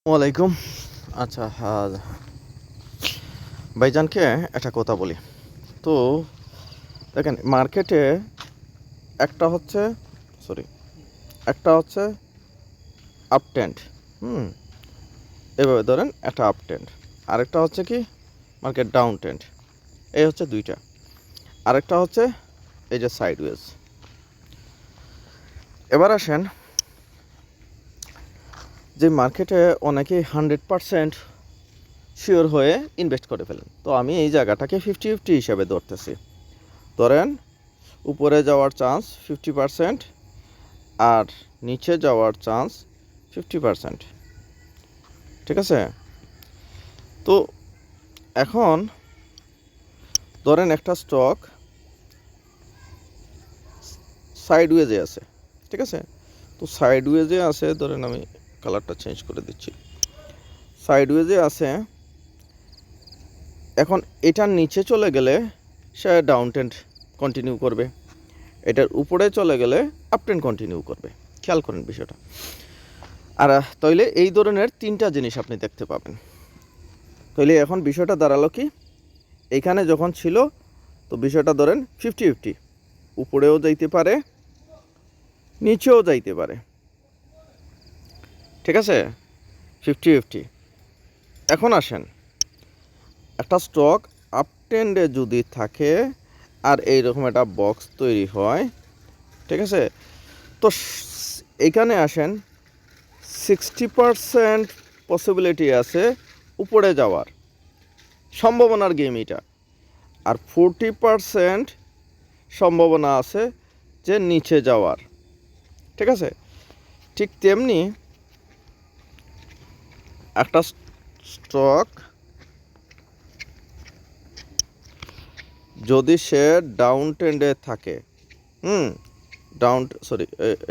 ওয়ালাইকুম। আচ্ছা, ভাইজানকে একটা কথা বলি। তো দেখেন, মার্কেটে একটা হচ্ছে একটা হচ্ছে আপ ট্রেন্ড। এভাবে ধরেন একটা আপ ট্রেন্ড, আরেকটা হচ্ছে কি মার্কেট ডাউন ট্রেন্ড। এই হচ্ছে দুইটা। আরেকটা হচ্ছে এই যে সাইডওয়েজ। এবার আসেন, যে মার্কেটে অনেকেই 100% শিওর হয়ে ইনভেস্ট করে ফেলেন। তো আমি এই জায়গাটাকে 50-50 হিসাবে ধরতেছি। ধরেন উপরে যাওয়ার চান্স 50%, আর নিচে যাওয়ার চান্স 50%। ঠিক আছে? তো এখন ধরেন একটা স্টক সাইডওয়েজে আছে। ঠিক আছে? তো সাইডওয়েজে আছে, ধরেন আমি কালারটা চেঞ্জ করে দিচ্ছি। সাইডওয়েজে আছে, এখন এটার নিচে চলে গেলে সে ডাউন ট্রেন্ড কন্টিনিউ করবে, এটার উপরে চলে গেলে আপ ট্রেন্ড কন্টিনিউ করবে। খেয়াল করেন বিষয়টা। আর তাইলে এই ধরনের তিনটা জিনিস আপনি দেখতে পাবেন। তাইলে এখন বিষয়টা দাঁড়ালো কি, এইখানে যখন ছিল তো বিষয়টা ধরেন 50-50, উপরেও যাইতে পারে নিচেও যাইতে পারে। ঠিক আছে? 50-50। এখন আসেন, একটা স্টক আপ ট্রেন্ডে যদি থাকে আর এইরকম একটা বক্স তৈরি হয়, ঠিক আছে, তো এখানে আসেন 60% পসিবিলিটি আছে উপরে যাওয়ার, সম্ভাবনার গেম এটা। আর 40% সম্ভাবনা আছে যে নিচে যাওয়ার। ঠিক আছে? ঠিক তেমনি একটা স্টক যদি সে ডাউন ট্রেন্ডে থাকে,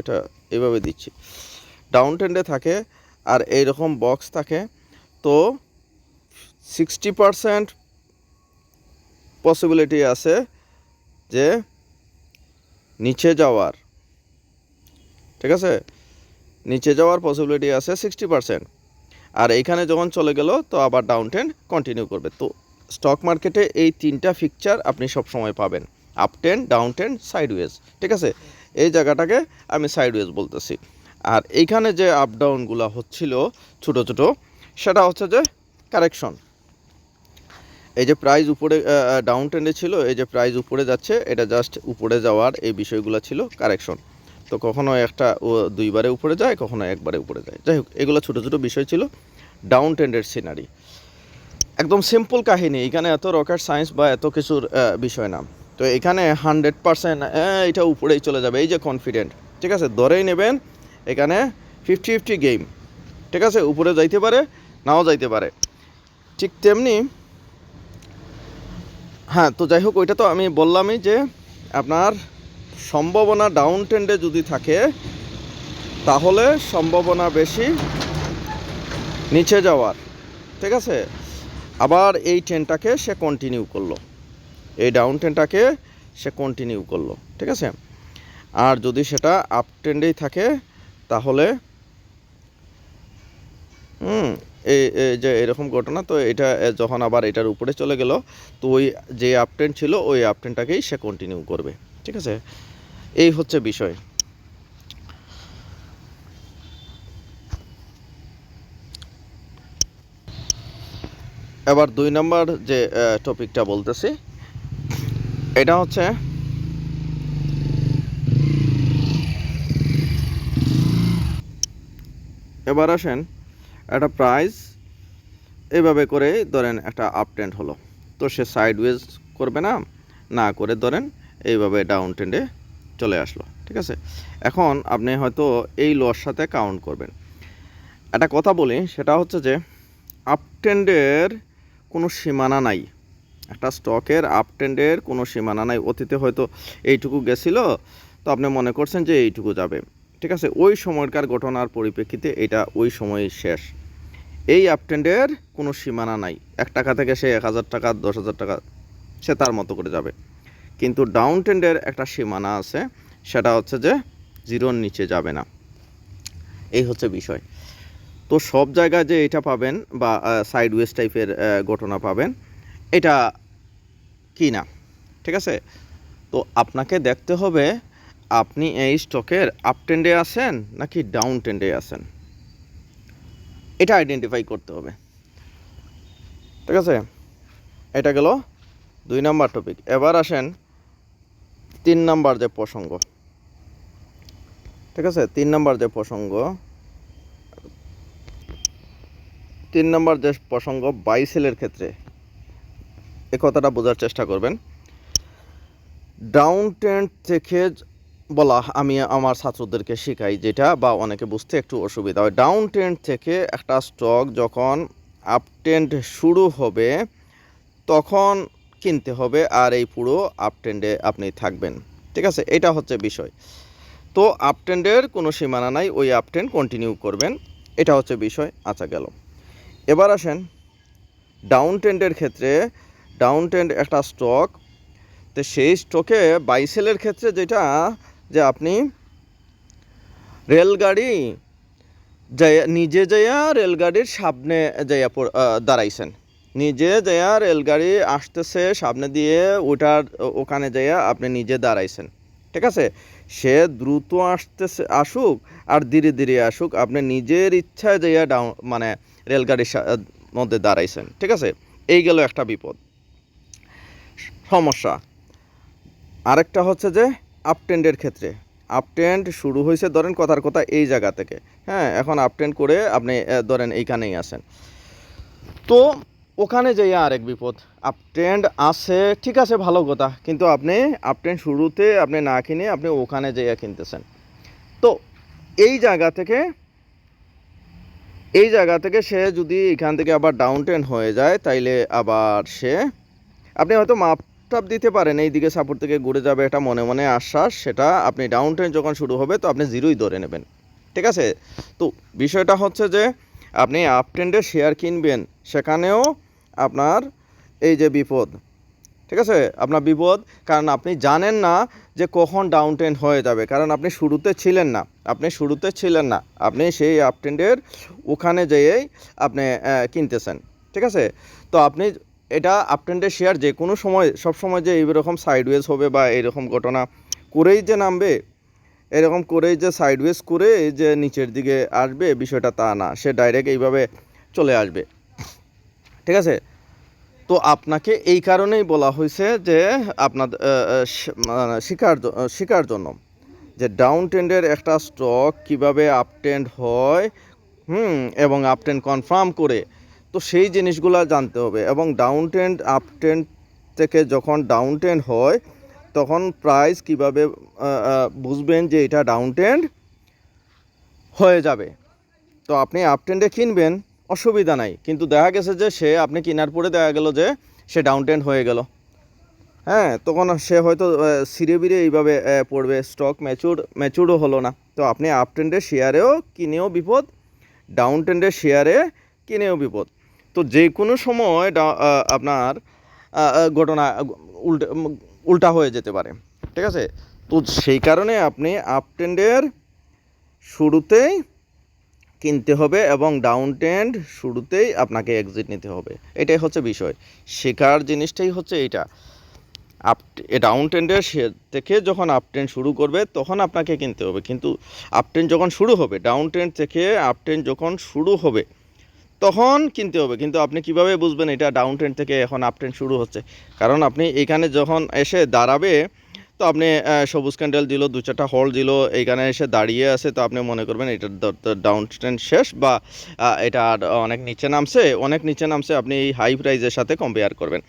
এটা এভাবে দিচ্ছি, ডাউন ট্রেন্ডে থাকে আর এইরকম বক্স থাকে, তো 60% পসিবিলিটি আছে যে নিচে যাওয়ার। ঠিক আছে? নিচে যাওয়ার পসিবিলিটি আছে 60%। আর এইখানে যখন চলে গেল তো আবার ডাউন ট্রেন্ড কন্টিনিউ করবে। তো স্টক মার্কেটে এই তিনটা ফিকচার আপনি সব সময় পাবেন: up trend, down trend, sideways. ঠিক আছে? এই জায়গাটাকে আমি সাইডওয়েজ বলতেছি। আর এইখানে যে আপ ডাউনগুলো হচ্ছিল ছোটো ছোটো, সেটা হচ্ছে যে কারেকশন। এই যে প্রাইস উপরে ডাউন ট্রেন্ডে ছিল, এই যে প্রাইস উপরে যাচ্ছে, এটা জাস্ট উপরে যাওয়ার এই বিষয়গুলো ছিল কারেকশন। তো কখনো একটা দুইবারে উপরে যায়, কখনো একবারে উপরে যায়। যাই হোক, এগুলো ছোটো ছোটো বিষয় ছিল ডাউন ট্রেন্ডের সিনারি। একদম সিম্পল কাহিনী, এখানে এত রকেট সায়েন্স বা এত কিছুর বিষয় না। তো এখানে 100% এটা উপরেই চলে যাবে, এই যে কনফিডেন্ট। ঠিক আছে? ধরেই নেবেন এখানে 50-50 গেম। ঠিক আছে? উপরে যাইতে পারে, নাও যাইতে পারে। ঠিক তেমনি হ্যাঁ, তো যাই হোক, ওইটা তো আমি বললামই যে আপনার সম্ভাবনা ডাউন ট্রেন্ডে যদি থাকে তাহলে সম্ভাবনা বেশি নিচে যাওয়ার। ঠিক আছে? আবার এই ট্রেন্ডটাকে সে কন্টিনিউ করলো, এই ডাউন ট্রেন্ডটাকে সে কন্টিনিউ করলো। ঠিক আছে? আর যদি সেটা আপ ট্রেন্ডেই থাকে তাহলে এই যে এরকম ঘটনা, তো এটা যখন আবার এটার উপরে চলে গেল তো ওই যে আপ ট্রেন্ড ছিল ওই আপ ট্রেন্ডটাকেই সে কন্টিনিউ করবে। ঠিক আছে? এই হচ্ছে বিষয়। এবার 2 নম্বর যে টপিকটা বলতেছি, এটা হচ্ছে এবার আসেন, একটা প্রাইস এভাবে করে ধরেন একটা আপ ট্রেন্ড হলো, তো সে সাইডওয়েজ করবে না, না করে ধরেন এইভাবে ডাউন ট্রেন্ডে চলে আসলো। ঠিক আছে? এখন আপনি হয়তো এই লর সাথে কাউন্ট করবেন। একটা কথা বলি, সেটা হচ্ছে যে আপ ট্রেন্ডের কোনো সীমানা নাই। একটা স্টকের আপ ট্রেন্ডের কোনো সীমানা নাই। অতীতে হয়তো এইটুকু গেছিল, তো আপনি মনে করছেন যে এইটুকু যাবে। ঠিক আছে? ওই সময়কার ঘটনার পরিপ্রেক্ষিতে এটা ওই সময়ই শেষ। এই আপ ট্রেন্ডের কোনো সীমানা নাই। 1 টাকা থেকে সে 1000 টাকা, 10,000 টাকা সে তার মতো করে যাবে। কিন্তু ডাউন ট্রেন্ডের একটা সীমানা আছে, সেটা হচ্ছে যে জিরোর নিচে যাবে না। এই হচ্ছে বিষয়। তো সব জায়গায় যে এটা পাবেন বা সাইডওয়েজ টাইপের ঘটনা পাবেন এটা কি না, ঠিক আছে। তো আপনাকে দেখতে হবে আপনি এই স্টকের আপ ট্রেন্ডে আছেন নাকি ডাউন ট্রেন্ডে আছেন, এটা আইডেন্টিফাই করতে হবে, ঠিক আছে। এটা গেল 2 নাম্বার টপিক। এবার আসেন 3 নাম্বার যে প্রসঙ্গ, ঠিক আছে। 3 নাম্বার যে প্রসঙ্গ, 3 নাম্বার যে প্রসঙ্গ বাই সেলের ক্ষেত্রে, এই কথাটা বোঝার চেষ্টা করবেন। ডাউন ট্রেন্ড থেকে বলা আমি আমার ছাত্রদেরকে শেখাই যেটা, বা অনেকে বুঝতে একটু অসুবিধা হয়। ডাউন ট্রেন্ড থেকে একটা স্টক যখন আপ ট্রেন্ড শুরু হবে তখন কিনতে হবে, আর এই পুরো আপ ট্রেন্ডে আপনি থাকবেন, ঠিক আছে। এটা হচ্ছে বিষয়। তো আপ ট্রেন্ডের কোনো সীমানা নাই, ওই আপ ট্রেন্ড কন্টিনিউ করবেন, এটা হচ্ছে বিষয়। আচ্ছা গেল। এবার আসেন ডাউন ট্রেন্ডের ক্ষেত্রে। ডাউন ট্রেন্ড একটা স্টক, তো সেই স্টকে বাই সেলের ক্ষেত্রে যেটা, যে আপনি রেলগাড়ি নিজে যাইয়া রেলগাড়ির সামনে যাইয়া দাঁড়াইছেন, নিজে যাইয়া রেলগাড়ি আসতেছে সামনে দিয়ে ওটার ওখানে যাইয়া আপনি নিজে দাঁড়াইছেন, ঠিক আছে। সে দ্রুত আসুক আর ধীরে ধীরে আসুক, আপনি নিজের ইচ্ছায় যাইয়া মানে রেলগাড়ির মধ্যে দাঁড়াইছেন, ঠিক আছে। এই গেল একটা বিপদ সমস্যা। আরেকটা হচ্ছে যে আপ ট্রেন্ডের ক্ষেত্রে, আপ ট্রেন্ড শুরু হয়েছে ধরেন কথার কথা এই জায়গা থেকে, হ্যাঁ, এখন আপ ট্রেন্ড করে আপনি ধরেন এইখানেই আছেন, তো ওখানে যাইয়া আরেক বিপদ। আপ ট্রেন্ড আছে, ঠিক আছে, ভালো কথা, কিন্তু আপনি আপ ট্রেন্ড শুরুতে আপনি না কিনে আপনি ওখানে যাইয়া কিনতেছেন। তো এই জায়গা থেকে সে যদি এখান থেকে আবার ডাউন ট্রেন্ড হয়ে যায়, তাইলে আবার আপনি হয়তো মাপটাপ দিতে পারেন এই দিকে সাপোর্ট থেকে ঘুরে যাবে, এটা মনে মনে আশ্বাস, সেটা আপনি ডাউন ট্রেন্ড যখন শুরু হবে তো আপনি জিরোই ধরে নেবেন, ঠিক আছে। তো বিষয়টা হচ্ছে যে আপনি আপ ট্রেন্ডে শেয়ার কিনবেন, সেখানেও আপনার এই যে বিপদ, ঠিক আছে, আপনার বিপদ, কারণ আপনি জানেন না যে কখন ডাউন ট্রেন্ড হয়ে যাবে, কারণ আপনি শুরুতে ছিলেন না, আপনি সেই আপ ট্রেন্ডের ওখানে যেয়েই আপনি কিনতেছেন, ঠিক আছে। তো আপনি এটা আপ ট্রেন্ডের শেয়ার যে কোনো সময় সব সময় যে এইরকম সাইডওয়েজ হবে বা এইরকম ঘটনা করেই যে নামবে, এরকম করেই যে সাইডওয়েজ করে যে নিচের দিকে আসবে, বিষয়টা তা না, সে ডাইরেক্ট এইভাবে চলে আসবে, ঠিক আছে। তো আপনাকে এই কারণেই বলা হয়েছে যে আপনাদের শেখার জন্য যে ডাউন ট্রেন্ডের একটা স্টক কিভাবে আপ ট্রেন্ড হয়, এবং আপ ট্রেন্ড কনফার্ম করে, তো সেই জিনিসগুলো জানতে হবে। এবং ডাউন ট্রেন্ড আপ ট্রেন্ড থেকে যখন ডাউন ট্রেন্ড হয় তখন প্রাইস কিভাবে বুঝবেন যে এটা ডাউন ট্রেন্ড হয়ে যাবে। তো আপনি আপ ট্রেন্ডে কিনবেন, অসুবিধা নাই, কিন্তু দেখা গেছে যে আপনি কেনার পরে দেখা গেল যে সে ডাউন ট্রেন্ড হয়ে গেল, হ্যাঁ, তখন সে হয়তো সিরে বিরে এইভাবে পড়বে, স্টক ম্যাচুরও হলো না। তো আপনি আপ ট্রেন্ডের শেয়ারেও কিনেও বিপদ, ডাউন ট্রেন্ডের শেয়ারে কিনেও বিপদ। তো যে কোনো সময় আপনার ঘটনা উল্টা হয়ে যেতে পারে, ঠিক আছে। তো সেই কারণে আপনি আপ ট্রেন্ডের শুরুতেই কিনতে হবে এবং ডাউন ট্রেন্ড শুরুতেই আপনাকে এক্সিট নিতে হবে, এটাই হচ্ছে বিষয়। শেখার জিনিসটাই হচ্ছে এইটা। ডাউন ট্রেন্ডের থেকে যখন আপ ট্রেন্ড শুরু করবে তখন আপনাকে কিনতে হবে, কিন্তু আপ ট্রেন্ড যখন শুরু হবে, ডাউন ট্রেন্ড থেকে আপ ট্রেন্ড যখন শুরু হবে তখন কিনতে হবে। কিন্তু আপনি কিভাবে বুঝবেন এটা ডাউন ট্রেন্ড থেকে এখন আপ ট্রেন্ড শুরু হচ্ছে? কারণ আপনি এইখানে যখন এসে দাঁড়াবে, তো আপনি সবুজ ক্যান্ডেল দিল, 2-4টা হোল্ড দিল, এইখানে এসে দাঁড়িয়ে আছে, তো আপনি মনে করবেন এটা ডাউন ট্রেন্ড শেষ, বা এটা অনেক নিচে নামছে, আপনি এই হাই প্রাইজের সাথে কম্পেয়ার করবেন।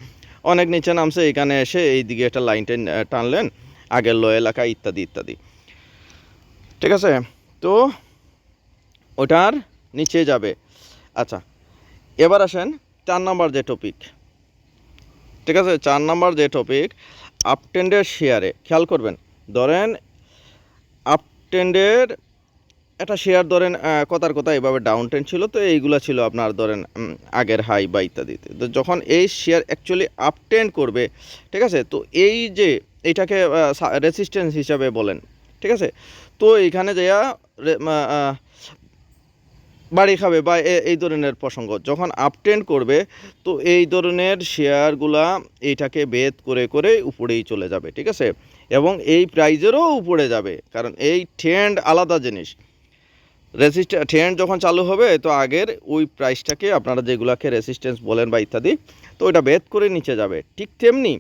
অনেক নিচে নামছে, এখানে এসে এই দিকে একটা লাইন টানলেন, আগের লো এলাকা ইত্যাদি ইত্যাদি, ঠিক আছে। তো ওটার নিচে যাবে। আচ্ছা, এবার আসেন 4 নাম্বার যে টপিক, ঠিক আছে। 4 নাম্বার যে টপিক আপ ট্রেন্ডের শেয়ারে খেয়াল করবেন। ধরেন আপ ট্রেন্ডের একটা শেয়ার ধরেন কথার কথা এভাবে ডাউন ট্রেন্ড ছিল, তো এইগুলো ছিল আপনার ধরেন আগের হাই বা ইত্যাদিতে। তো যখন এই শেয়ার অ্যাকচুয়ালি আপ ট্রেন্ড করবে, ঠিক আছে, তো এই যে এইটাকে রেসিস্ট্যান্স হিসাবে বলেন, ঠিক আছে। তো এইখানে যাইয়া বাড়ি খাবে বা এই ধরনের প্রসঙ্গ যখন আপট্রেন্ড করবে, তো এই ধরনের শেয়ারগুলা এইটাকে ভেদ করে করে উপরেই চলে যাবে, ঠিক আছে, এবং এই প্রাইজেরও উপরে যাবে, কারণ এই ট্রেন্ড আলাদা জিনিস। ট্রেন্ড যখন চালু হবে তো আগের ওই প্রাইসটাকে আপনারা যেগুলাকে রেসিস্ট্যান্স বলেন বা ইত্যাদি, তো ওইটা ভেদ করে নিচে যাবে। ঠিক তেমনি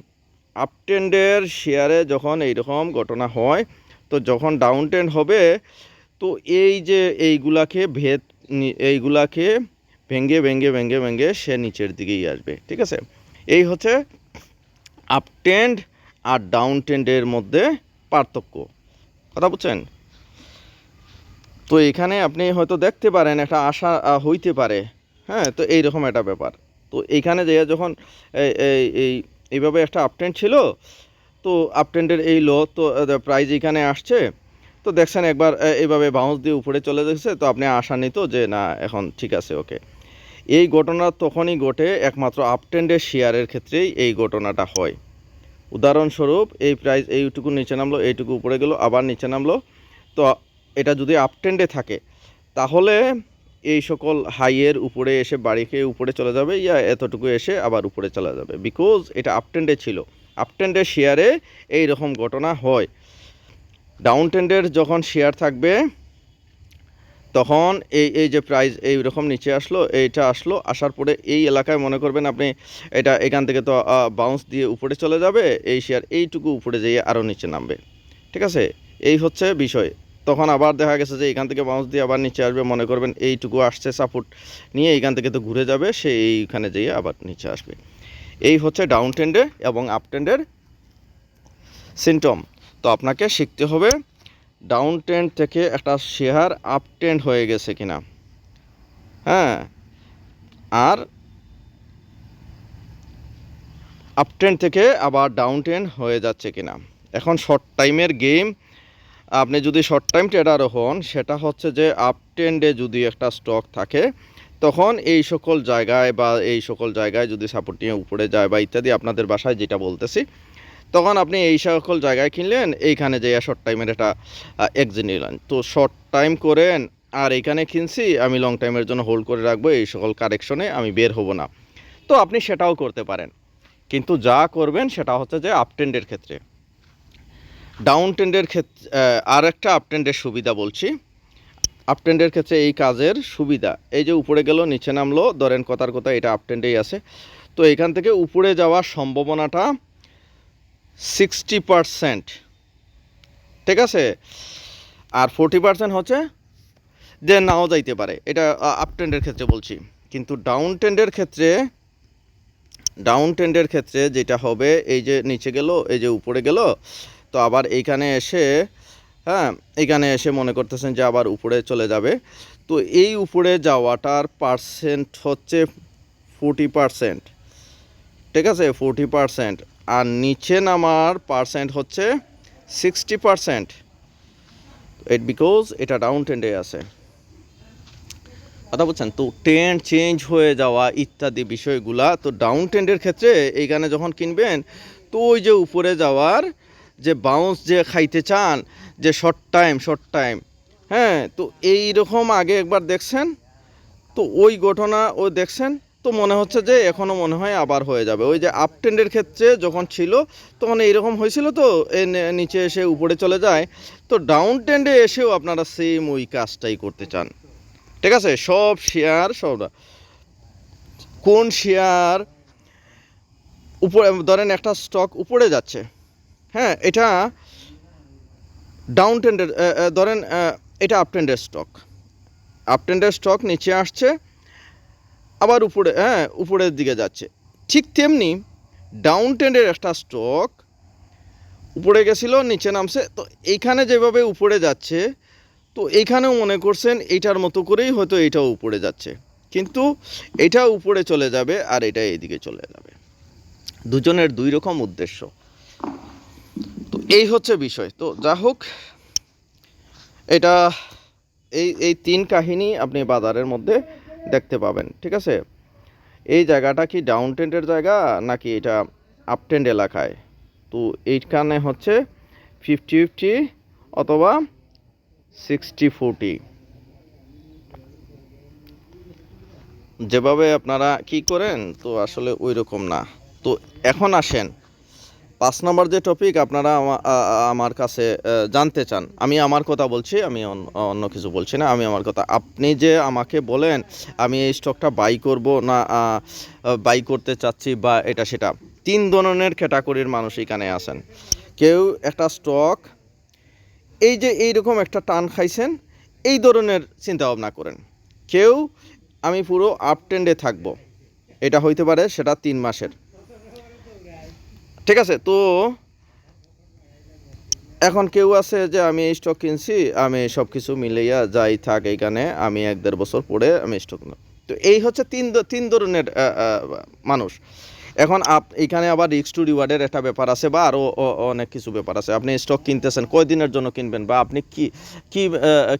আপট্রেন্ডের শেয়ারে যখন এইরকম ঘটনা হয়, তো যখন ডাউন ট্রেন্ড হবে, তো এই যে এইগুলাকে ভেঙে ভেঙে ভেঙে ভেঙে সে নিচের দিকেই আসবে, ঠিক আছে। এই হচ্ছে আপ ট্রেন্ড আর ডাউন ট্রেন্ডের মধ্যে পার্থক্য, কথা বুঝছেন? তো এখানে আপনি হয়তো দেখতে পারেন একটা আশা হইতে পারে, হ্যাঁ, তো এইরকম একটা ব্যাপার। তো এইখানে যে যখন এইভাবে একটা আপট্রেন্ড ছিল, তো আপট্রেন্ডের এই লো, তো প্রাইস এখানে আসছে, তো দেখছেন একবার এইভাবে বাউন্স দিয়ে উপরে চলে যাচ্ছে, তো আপনি আশান্বিত যে না এখন ঠিক আছে, ওকে। এই ঘটনা তখনই ঘটে একমাত্র আপট্রেন্ডের শেয়ারের ক্ষেত্রেই এই ঘটনাটা হয়। উদাহরণস্বরূপ এই প্রাইস এইটুকু নিচে নামলো, এইটুকু উপরে গেল, আবার নিচে নামলো, তো এটা যদি আপট্রেন্ডে থাকে তাহলে এই সকল হাইয়ের উপরে এসে বাড়ি খেয়ে উপরে চলে যাবে, ইয়া এতটুকু এসে আবার উপরে চলে যাবে, বিকজ এটা আপট্রেন্ডে ছিল। আপট্রেন্ডের শেয়ারে এই রকম ঘটনা হয়। ডাউন ট্রেন্ডের যখন শেয়ার থাকবে তখন এই যে প্রাইস এইরকম নিচে আসলো, এইটা আসলো, আসার পরে এই এলাকায় মনে করবেন আপনি এটা এখান থেকে তো বাউন্স দিয়ে উপরে চলে যাবে, এই শেয়ার এইটুকু উপরে যেয়ে আরও নিচে নামবে, ঠিক আছে। এই হচ্ছে বিষয়। তখন আবার দেখা গেছে যে এখান থেকে বাউন্স দিয়ে আবার নিচে আসবে, মনে করবেন এইটুকু আসছে সাপোর্ট নিয়ে, এইখান থেকে তো ঘুরে যাবে, সে এইখানে যেয়ে আবার নিচে আসবে। এই হচ্ছে ডাউন ট্রেন্ডে এবং আপ ট্রেন্ডের সিমটম। তো আপনাকে শিখতে হবে ডাউন ট্রেন্ড থেকে একটা শেয়ার আপ ট্রেন্ড হয়ে গেছে কিনা, হ্যাঁ, আর আপ ট্রেন্ড থেকে আবার ডাউন ট্রেন্ড হয়ে যাচ্ছে কিনা। এখন শর্ট টাইমের গেম, আপনি যদি শর্ট টাইম ট্রেডারও হন, সেটা হচ্ছে যে আপ ট্রেন্ডে যদি একটা স্টক থাকে, তখন এই সকল জায়গায় যদি সাপোর্ট নিয়ে উপরে যায় বা ইত্যাদি, আপনাদের বাসায় যেটা বলতেছি, তখন আপনি এই সকল জায়গায় কিনলেন, এইখানে যে শর্ট টাইমের একটা এক্সিট নিলেন, তো শর্ট টাইম করেন আর এইখানে কিনছি আমি লং টাইমের জন্য হোল্ড করে রাখবো, এই সকল কারেকশনে আমি বের হব না, তো আপনি সেটাও করতে পারেন। কিন্তু যা করবেন সেটা হচ্ছে যে আপ ট্রেন্ডের ক্ষেত্রে। ডাউন ট্রেন্ডের ক্ষেত্রে আর একটা আপ ট্রেন্ডের সুবিধা বলছি। আপ ট্রেন্ডের ক্ষেত্রে এই কাজের সুবিধা, এই যে উপরে গেল নিচে নামলো, ধরেন কথার কথা এটা আপ ট্রেন্ডেই আছে, তো এখান থেকে উপরে যাওয়ার সম্ভাবনাটা 60%, ঠিক আছে, আর 40% হচ্ছে যে নাও যাইতে পারে, এটা আপ ট্রেন্ডের ক্ষেত্রে বলছি। কিন্তু ডাউন ট্রেন্ডের ক্ষেত্রে যেটা হবে, এই যে নিচে গেল, এই যে উপরে গেল, তো আবার এইখানে এসে, হ্যাঁ, এখানে এসে মনে করতেছেন যে আবার উপরে চলে যাবে, তো এই উপরে যাওয়াটার পার্সেন্ট হচ্ছে 40%, ঠিক আছে, 40%, আর নিচে নামার পার্সেন্ট হচ্ছে 60%, বিকজ এটা ডাউন ট্রেন্ডে আছে, কথা বলছেন। তো ট্রেন্ড চেঞ্জ হয়ে যাওয়া ইত্যাদি বিষয়গুলা, তো ডাউন ট্রেন্ডের ক্ষেত্রে এইখানে যখন কিনবেন, তো ওই যে উপরে যাওয়ার যে বাউন্স যে খাইতে চান, যে শর্ট টাইম, হ্যাঁ, তো এই রকম আগে একবার দেখছেন, তো ওই ঘটনা দেখছেন, তো মনে হচ্ছে যে এখনও মনে হয় আবার হয়ে যাবে। ওই যে আপ ট্রেন্ডের ক্ষেত্রে যখন ছিল তখন এইরকম হয়েছিল, তো নিচে এসে উপরে চলে যায়, তো ডাউন ট্রেন্ডে এসেও আপনারা সেম ওই কাজটাই করতে চান, ঠিক আছে। সব শেয়ার কোন শেয়ার উপরে, ধরেন একটা স্টক উপরে যাচ্ছে, হ্যাঁ, এটা ডাউন ট্রেন্ডের, ধরেন এটা আপ ট্রেন্ডের স্টক নিচে আসছে, আবার উপরে, হ্যাঁ, উপরের দিকে যাচ্ছে। ঠিক তেমনি ডাউন ট্রেন্ডের একটা স্টক উপরে গেছিলো, নিচে নামছে, তো এইখানে যেভাবে উপরে যাচ্ছে, তো এইখানেও মনে করছেন এইটার মতো করেই হয়তো এইটাও উপরে যাচ্ছে, কিন্তু এটা উপরে চলে যাবে আর এটা এইদিকে চলে যাবে, দুজনের দুই রকম উদ্দেশ্য। তো এই হচ্ছে বিষয়। তো যা হোক, এটা এই তিন কাহিনী আপনি বাজারের মধ্যে দেখতে পাবেন, ঠিক আছে। এই জায়গাটা কি ডাউন ট্রেন্ডের জায়গা নাকি এটা আপ ট্রেন্ড এলাকায়, তো এইখানে হচ্ছে 50-50 অথবা 60-40, যেভাবে আপনারা কি করেন তো আসলে ওই রকম না। তো এখন আসেন 5 নম্বর যে টপিক আপনারা আমার কাছে জানতে চান, আমি আমার কথা বলছি, আমি অন্য কিছু বলছি না, আমি আমার কথা। আপনি যে আমাকে বলেন আমি এই স্টকটা বাই করব না বাই করতে চাচ্ছি বা এটা সেটা, 3 ধরনের ক্যাটাগরির মানুষ এখানে আছেন। কেউ একটা স্টক এই যে এইরকম একটা টান খাইছেন এই ধরনের চিন্তা ভাবনা করেন। কেউ আমি পুরো আপ ট্রেন্ডে থাকবো, এটা হইতে পারে সেটা 3 মাসের, ঠিক আছে। তো এখন কেউ আছে যে আমি এই স্টক কিনছি, আমি সব কিছু মিলাইয়া যাই থাক এইখানে, আমি 1-1.5 বছর পরে আমি স্টক কিনব। তো এই হচ্ছে তিন ধরনের মানুষ। এখন এইখানে আবার রিস্ক টু রিওয়ার্ডের একটা ব্যাপার আছে বা আরও অনেক কিছু ব্যাপার আছে। আপনি স্টক কিনতেছেন কয়দিনের জন্য কিনবেন, বা আপনি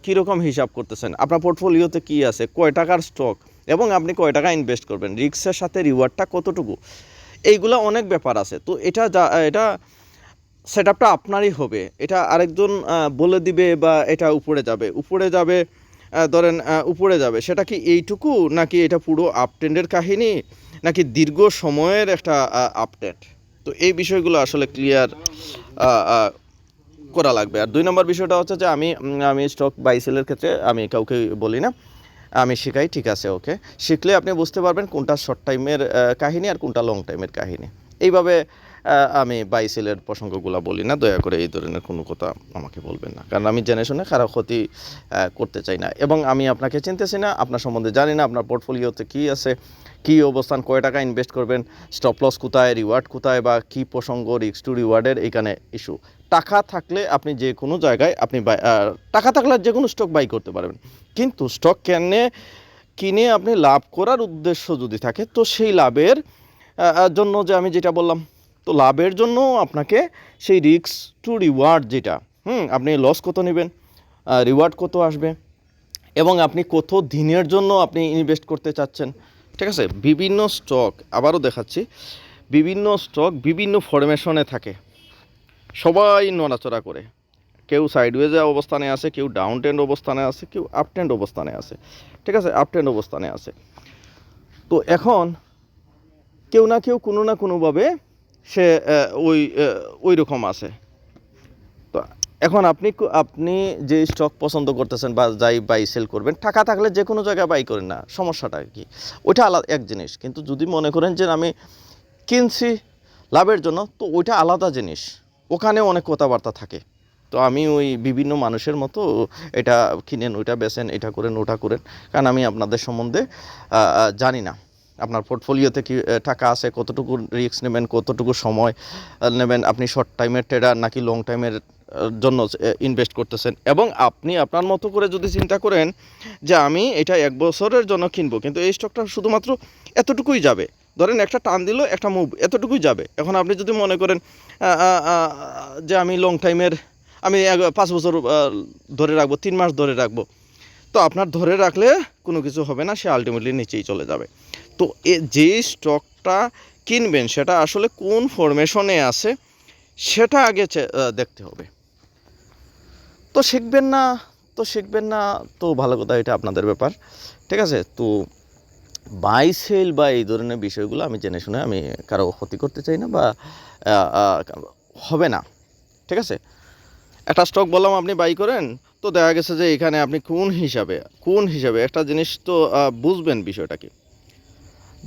কীরকম হিসাব করতেছেন, আপনার পোর্টফোলিওতে কি আছে, কয় টাকার স্টক, এবং আপনি কয় টাকা ইনভেস্ট করবেন, রিস্কের সাথে রিওয়ার্ডটা কতটুকু, এইগুলো অনেক ব্যাপার আছে। তো এটা সেট আপটা আপনারই হবে, এটা আরেকজন বলে দিবে বা এটা উপরে যাবে ধরেন উপরে যাবে, সেটা কি এইটুকু নাকি এটা পুরো আপট্রেন্ডের কাহিনী নাকি দীর্ঘ সময়ের একটা আপডেট। তো এই বিষয়গুলো আসলে ক্লিয়ার করা লাগবে। আর 2 নম্বর বিষয়টা হচ্ছে যে আমি স্টক বাই সেলের ক্ষেত্রে আমি কাউকে বলি না, আমি শেখাই, ঠিক আছে, ওকে। শিখলে আপনি বুঝতে পারবেন কোনটা শর্ট টাইমের কাহিনী আর কোনটা লং টাইমের কাহিনী। এইভাবে আমি বাই সেলের প্রসঙ্গগুলো বলি না, দয়া করে এই ধরনের কোনো কথা আমাকে বলবেন না, কারণ আমি জেনে শুনে খারাপ ক্ষতি করতে চাই না, এবং আমি আপনাকে চিনতেছি না, আপনার সম্বন্ধে জানি না, আপনার পোর্টফোলিওতে কী আছে, কী অবস্থান, কয় টাকা ইনভেস্ট করবেন, স্টপ লস কোথায়, রিওয়ার্ড কোথায়, বা কী প্রসঙ্গ, রিস্ক টু রিওয়ার্ডের এইখানে ইস্যু। টাকা থাকলে আপনি যে কোনো জায়গায় টাকা থাকলে যে কোনো স্টক বাই করতে পারবেন, কিন্তু স্টক কিনে আপনি লাভ করার উদ্দেশ্য যদি থাকে, তো সেই লাভের জন্য যে আমি যেটা বললাম, তো লাভের জন্য আপনাকে সেই রিস্ক টু রিওয়ার্ড যেটা, আপনি লস কত নেবেন, রিওয়ার্ড কত আসবে, এবং আপনি কত দিনের জন্য আপনি ইনভেস্ট করতে চাচ্ছেন, ঠিক আছে। বিভিন্ন স্টক, আবারও দেখাচ্ছি, বিভিন্ন স্টক বিভিন্ন ফরমেশনে থাকে, সবাই নড়াচড়া করে, কেউ সাইডওয়েজে অবস্থানে আছে, কেউ ডাউন ট্রেন্ড অবস্থানে আছে, কেউ আপ ট্রেন্ড অবস্থানে আছে, ঠিক আছে, আপ ট্রেন্ড অবস্থানে আছে। তো এখন কেউ না কেউ কোনো না কোনোভাবে সে ওই রকম আছে। তো এখন আপনি যে স্টক পছন্দ করতেছেন বা যাই বাই সেল করবেন, টাকা থাকলে যে কোনো জায়গায় বাই করেন না, সমস্যাটা কি, ওইটা আলাদা এক জিনিস। কিন্তু যদি মনে করেন যে আমি কিনছি লাভের জন্য, তো ওইটা আলাদা জিনিস, ওখানে অনেক কথাবার্তা থাকে। তো আমি ওই বিভিন্ন মানুষের মতো এটা কিনেন, ওইটা বেচেন, এটা করেন, ওটা করেন, কারণ আমি আপনাদের সম্বন্ধে জানি না, আপনার পোর্টফোলিওতে কি টাকা আছে, কতটুকু রিস্ক নেবেন, কতটুকু সময় নেবেন, আপনি শর্ট টাইমের ট্রেডার নাকি লং টাইমের জন্য ইনভেস্ট করতেছেন, এবং আপনি আপনার মতো করে যদি চিন্তা করেন যে আমি এটা 1 বছরের জন্য কিনবো, কিন্তু এই স্টকটা শুধুমাত্র এতটুকুই যাবে, ধরেন একটা টান দিল, একটা মুভ, এতটুকুই যাবে। এখন আপনি যদি মনে করেন যে আমি লং টাইমের, আমি 5 বছর ধরে রাখবো, 3 মাস ধরে রাখবো, তো আপনার ধরে রাখলে কোনো কিছু হবে না, সে আলটিমেটলি নিচেই চলে যাবে। তো যে স্টকটা কিনবেন সেটা আসলে কোন ফরমেশনে আছে সেটা আগে দেখতে হবে। তো শিখবেন না তো ভালো কথা, এটা আপনাদের ব্যাপার, ঠিক আছে। তো বাই সেল বা এই ধরনের বিষয়গুলো আমি জেনে শুনে আমি কারো ক্ষতি করতে চাই না, বা হবে না, ঠিক আছে। একটা স্টক বললাম আপনি বাই করেন, তো দেখা গেছে যে এখানে আপনি কোন হিসাবে একটা জিনিস তো বুঝবেন বিষয়টা কি,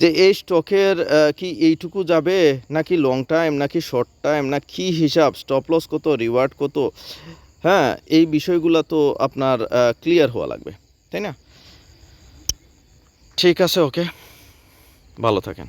যে এই স্টকের কি এইটুকু যাবে নাকি লং টাইম নাকি শর্ট টাইম, না কি হিসাব, স্টপ লস কত, রিওয়ার্ড কত, হ্যাঁ, এই বিষয়গুলো তো আপনার ক্লিয়ার হওয়া লাগবে, তাই না। ঠিক আছে, ওকে, ভালো থাকেন।